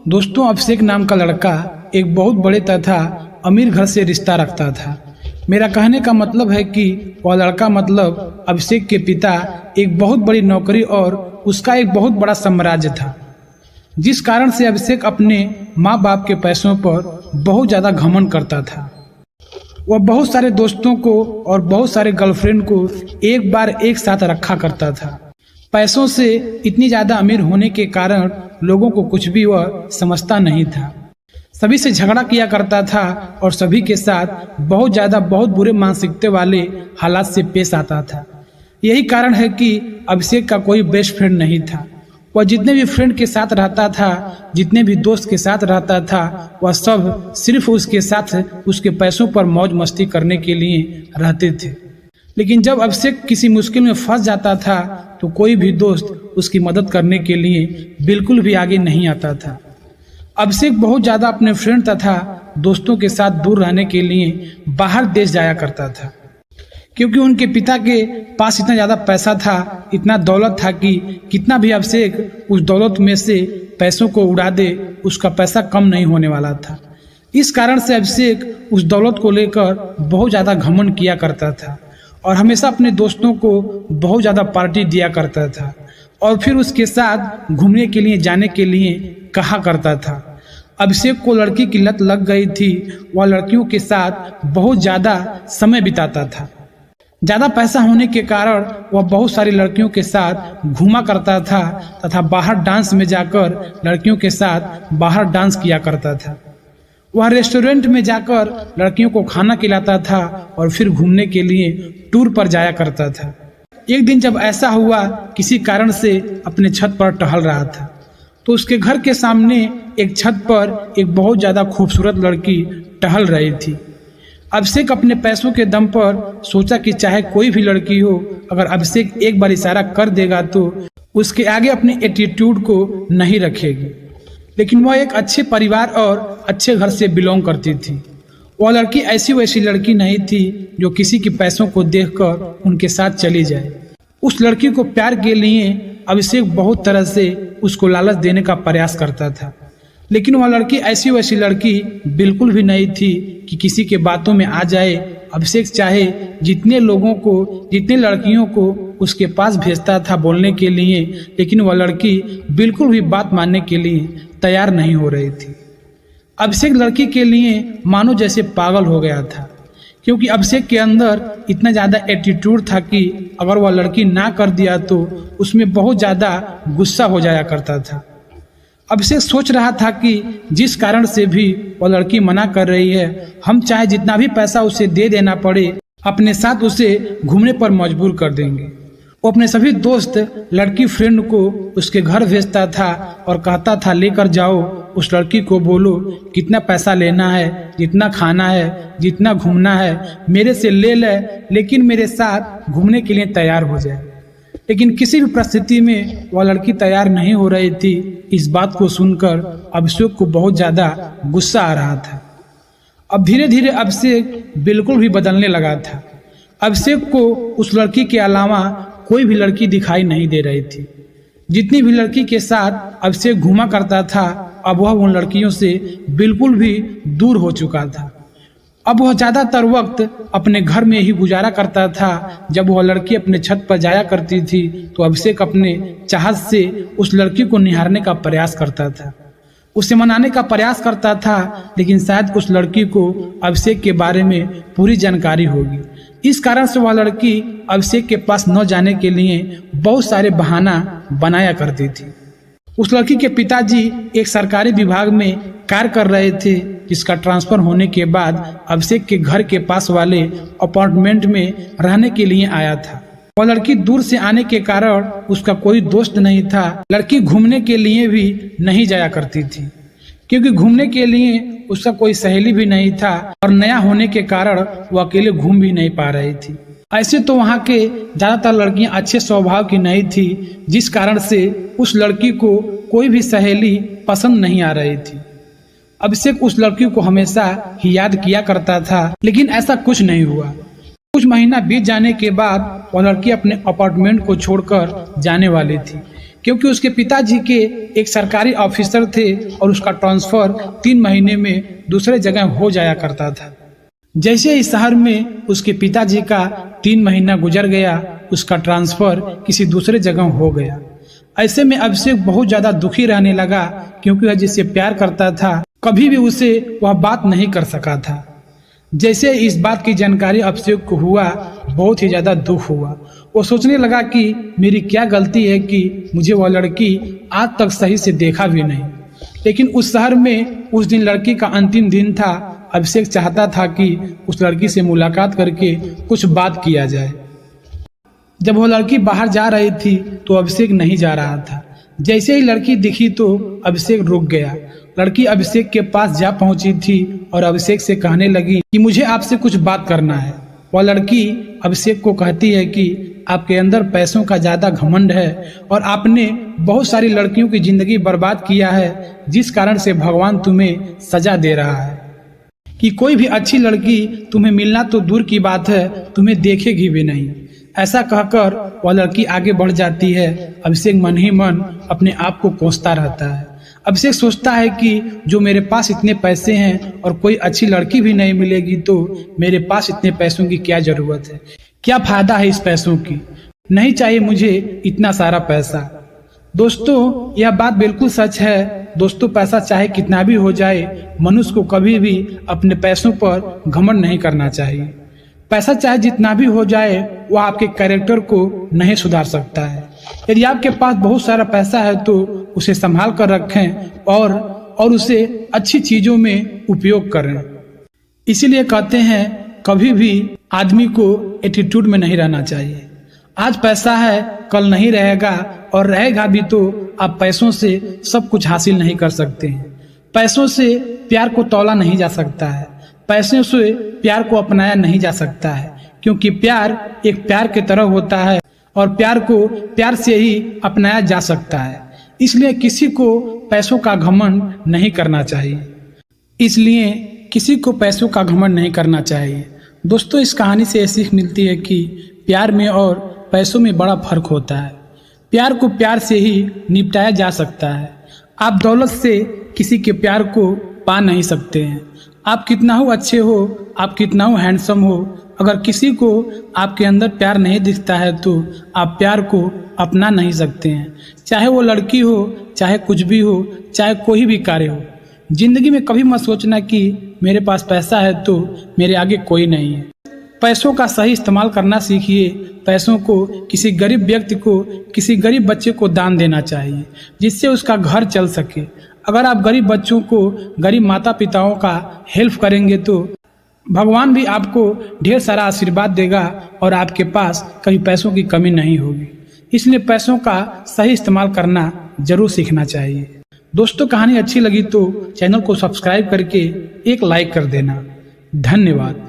दोस्तों, अभिषेक नाम का लड़का एक बहुत बड़े तथा अमीर घर से रिश्ता रखता था। मेरा कहने का मतलब है कि वह लड़का मतलब अभिषेक के पिता एक बहुत बड़ी नौकरी और उसका एक बहुत बड़ा साम्राज्य था, जिस कारण से अभिषेक अपने माँ बाप के पैसों पर बहुत ज़्यादा घमंड करता था। वह बहुत सारे दोस्तों को और बहुत सारे गर्लफ्रेंड को एक बार एक साथ रखा करता था। पैसों से इतनी ज़्यादा अमीर होने के कारण लोगों को कुछ भी वह समझता नहीं था। सभी से झगड़ा किया करता था और सभी के साथ बहुत बुरे मानसिकता वाले हालात से पेश आता था। यही कारण है कि अभिषेक का कोई बेस्ट फ्रेंड नहीं था। वह जितने भी फ्रेंड के साथ रहता था, जितने भी दोस्त के साथ रहता था, वह सब सिर्फ उसके साथ उसके पैसों पर मौज मस्ती करने के लिए रहते थे। लेकिन जब अभिषेक किसी मुश्किल में फंस जाता था तो कोई भी दोस्त उसकी मदद करने के लिए बिल्कुल भी आगे नहीं आता था। अभिषेक बहुत ज़्यादा अपने फ्रेंड तथा दोस्तों के साथ दूर रहने के लिए बाहर देश जाया करता था, क्योंकि उनके पिता के पास इतना ज़्यादा पैसा था, इतना दौलत था कि कितना भी अभिषेक उस दौलत में से पैसों को उड़ा दे, उसका पैसा कम नहीं होने वाला था। इस कारण से अभिषेक उस दौलत को लेकर बहुत ज़्यादा घमंड किया करता था और हमेशा अपने दोस्तों को बहुत ज़्यादा पार्टी दिया करता था और फिर उसके साथ घूमने के लिए जाने के लिए कहा करता था। अभिषेक को लड़की की लत लग गई थी। वह लड़कियों के साथ बहुत ज़्यादा समय बिताता था। ज़्यादा पैसा होने के कारण वह बहुत सारी लड़कियों के साथ घूमा करता था तथा बाहर डांस में जाकर लड़कियों के साथ बाहर डांस किया करता था। वह रेस्टोरेंट में जाकर लड़कियों को खाना खिलाता था और फिर घूमने के लिए टूर पर जाया करता था। एक दिन जब ऐसा हुआ, किसी कारण से अपने छत पर टहल रहा था तो उसके घर के सामने एक छत पर एक बहुत ज़्यादा खूबसूरत लड़की टहल रही थी। अभिषेक अपने पैसों के दम पर सोचा कि चाहे कोई भी लड़की हो, अगर अभिषेक एक बार इशारा कर देगा तो उसके आगे अपने एटीट्यूड को नहीं रखेगी। लेकिन वह एक अच्छे परिवार और अच्छे घर से बिलोंग करती थी। वह लड़की ऐसी वैसी लड़की नहीं थी जो किसी के पैसों को देखकर उनके साथ चली जाए। उस लड़की को प्यार के लिए अभिषेक बहुत तरह से उसको लालच देने का प्रयास करता था, लेकिन वह लड़की ऐसी वैसी लड़की बिल्कुल भी नहीं थी कि किसी के बातों में आ जाए। अभिषेक चाहे जितने लोगों को, जितने लड़कियों को उसके पास भेजता था बोलने के लिए, लेकिन वह लड़की बिल्कुल भी बात मानने के लिए तैयार नहीं हो रही थी। अभिषेक लड़की के लिए मानो जैसे पागल हो गया था, क्योंकि अभिषेक के अंदर इतना ज़्यादा एटीट्यूड था कि अगर वह लड़की ना कर दिया तो उसमें बहुत ज़्यादा गुस्सा हो जाया करता था। अभिषेक सोच रहा था कि जिस कारण से भी वह लड़की मना कर रही है, हम चाहे जितना भी पैसा उसे दे देना पड़े, अपने साथ उसे घूमने पर मजबूर कर देंगे। वो अपने सभी दोस्त लड़की फ्रेंड को उसके घर भेजता था और कहता था, लेकर जाओ, उस लड़की को बोलो कितना पैसा लेना है, जितना खाना है, जितना घूमना है, मेरे से ले ले, लेकिन मेरे साथ घूमने के लिए तैयार हो जाए। लेकिन किसी भी परिस्थिति में वह लड़की तैयार नहीं हो रही थी। इस बात को सुनकर अभिषेक को बहुत ज़्यादा गुस्सा आ रहा था। अब धीरे धीरे अभिषेक बिल्कुल भी बदलने लगा था। अभिषेक को उस लड़की के अलावा कोई भी लड़की दिखाई नहीं दे रही थी। जितनी भी लड़की के साथ अभिषेक घूमा करता था, अब वह उन लड़कियों से बिल्कुल भी दूर हो चुका था। अब वह ज़्यादातर वक्त अपने घर में ही गुजारा करता था। जब वह लड़की अपने छत पर जाया करती थी तो अभिषेक अपने चाहत से उस लड़की को निहारने का प्रयास करता था, उसे मनाने का प्रयास करता था, लेकिन शायद उस लड़की को अभिषेक के बारे में पूरी जानकारी होगी। इस कारण से वह लड़की अभिषेक के पास न जाने के लिए बहुत सारे बहाना बनाया करती थी। उस लड़की के पिताजी एक सरकारी विभाग में कार्य कर रहे थे, जिसका ट्रांसफर होने के बाद अभिषेक के घर के पास वाले अपार्टमेंट में रहने के लिए आया था। वह लड़की दूर से आने के कारण उसका कोई दोस्त नहीं था। लड़की घूमने के लिए भी नहीं जाया करती थी, क्योंकि घूमने के लिए उसका कोई सहेली भी नहीं था और नया होने के कारण वो अकेले घूम भी नहीं पा रही थी। ऐसे तो वहाँ के ज़्यादातर लड़कियाँ अच्छे स्वभाव की नहीं थी, जिस कारण से उस लड़की को कोई भी सहेली पसंद नहीं आ रही थी। अभिषेक उस लड़की को हमेशा ही याद किया करता था, लेकिन ऐसा कुछ नहीं हुआ। कुछ महीना बीत जाने के बाद वह लड़की अपने अपार्टमेंट को छोड़कर जाने वाली थी, क्योंकि उसके पिताजी के एक सरकारी ऑफिसर थे और उसका ट्रांसफर 3 महीने में दूसरे जगह हो जाया करता था। जैसे ही शहर में उसके पिताजी का 3 महीना गुजर गया, उसका ट्रांसफर किसी दूसरे जगह हो गया। ऐसे में अभिषेक बहुत ज्यादा दुखी रहने लगा, क्योंकि वह जिससे प्यार करता था कभी भी उसे वह बात नहीं कर सका था। जैसे इस बात की जानकारी अभिषेक को हुआ, बहुत ही ज्यादा दुख हुआ। वो सोचने लगा कि मेरी क्या गलती है कि मुझे वह लड़की आज तक सही से देखा भी नहीं। लेकिन उस शहर में उस दिन लड़की का अंतिम दिन था। अभिषेक चाहता था कि उस लड़की से मुलाकात करके कुछ बात किया जाए। जब वो लड़की बाहर जा रही थी तो अभिषेक नहीं जा रहा था। जैसे ही लड़की दिखी तो अभिषेक रुक गया। लड़की अभिषेक के पास जा पहुंची थी और अभिषेक से कहने लगी कि मुझे आपसे कुछ बात करना है। वह लड़की अभिषेक को कहती है कि आपके अंदर पैसों का ज्यादा घमंड है और आपने बहुत सारी लड़कियों की जिंदगी बर्बाद किया है, जिस कारण से भगवान तुम्हें सजा दे रहा है कि कोई भी अच्छी लड़की तुम्हें मिलना तो दूर की बात है, तुम्हें देखेगी भी नहीं। ऐसा कहकर वह लड़की आगे बढ़ जाती है। अभिषेक मन ही मन अपने आप को कोसता रहता है। अभिषेक सोचता है कि जो मेरे पास इतने पैसे हैं और कोई अच्छी लड़की भी नहीं मिलेगी तो मेरे पास इतने पैसों की क्या जरूरत है, क्या फायदा है इस पैसों की, नहीं चाहिए मुझे इतना सारा पैसा। दोस्तों, यह बात बिल्कुल सच है। दोस्तों, पैसा चाहे कितना भी हो जाए, मनुष्य को कभी भी अपने पैसों पर घमंड नहीं करना चाहिए। पैसा चाहे जितना भी हो जाए, वो आपके कैरेक्टर को नहीं सुधार सकता है। यदि आपके पास बहुत सारा पैसा है तो उसे संभाल कर रखें और उसे अच्छी चीजों में उपयोग करें। इसीलिए कहते हैं कभी भी आदमी को एटीट्यूड में नहीं रहना चाहिए। आज पैसा है, कल नहीं रहेगा, और रहेगा भी तो आप पैसों से सब कुछ हासिल नहीं कर सकते हैं। पैसों से प्यार को तौला नहीं जा सकता है, पैसों से प्यार को अपनाया नहीं जा सकता है, क्योंकि प्यार एक प्यार की तरह होता है और प्यार को प्यार से ही अपनाया जा सकता है। इसलिए किसी को पैसों का घमंड नहीं करना चाहिए। इसलिए किसी को पैसों का घमंड नहीं करना चाहिए। दोस्तों, इस कहानी से यह सीख मिलती है कि प्यार में और पैसों में बड़ा फर्क होता है। प्यार को प्यार से ही निपटाया जा सकता है। आप दौलत से किसी के प्यार को पा नहीं सकते हैं। आप कितना हो अच्छे हो, आप कितना हो हैंडसम हो, अगर किसी को आपके अंदर प्यार नहीं दिखता है तो आप प्यार को अपना नहीं सकते हैं। चाहे वो लड़की हो, चाहे कुछ भी हो, चाहे कोई भी कार्य हो। जिंदगी में कभी मत सोचना कि मेरे पास पैसा है तो मेरे आगे कोई नहीं है। पैसों का सही इस्तेमाल करना सीखिए। पैसों को किसी गरीब व्यक्ति को, किसी गरीब बच्चे को दान देना चाहिए, जिससे उसका घर चल सके। अगर आप गरीब बच्चों को, गरीब माता पिताओं का हेल्प करेंगे तो भगवान भी आपको ढेर सारा आशीर्वाद देगा और आपके पास कभी पैसों की कमी नहीं होगी। इसलिए पैसों का सही इस्तेमाल करना जरूर सीखना चाहिए। दोस्तों, कहानी अच्छी लगी तो चैनल को सब्सक्राइब करके एक लाइक कर देना। धन्यवाद।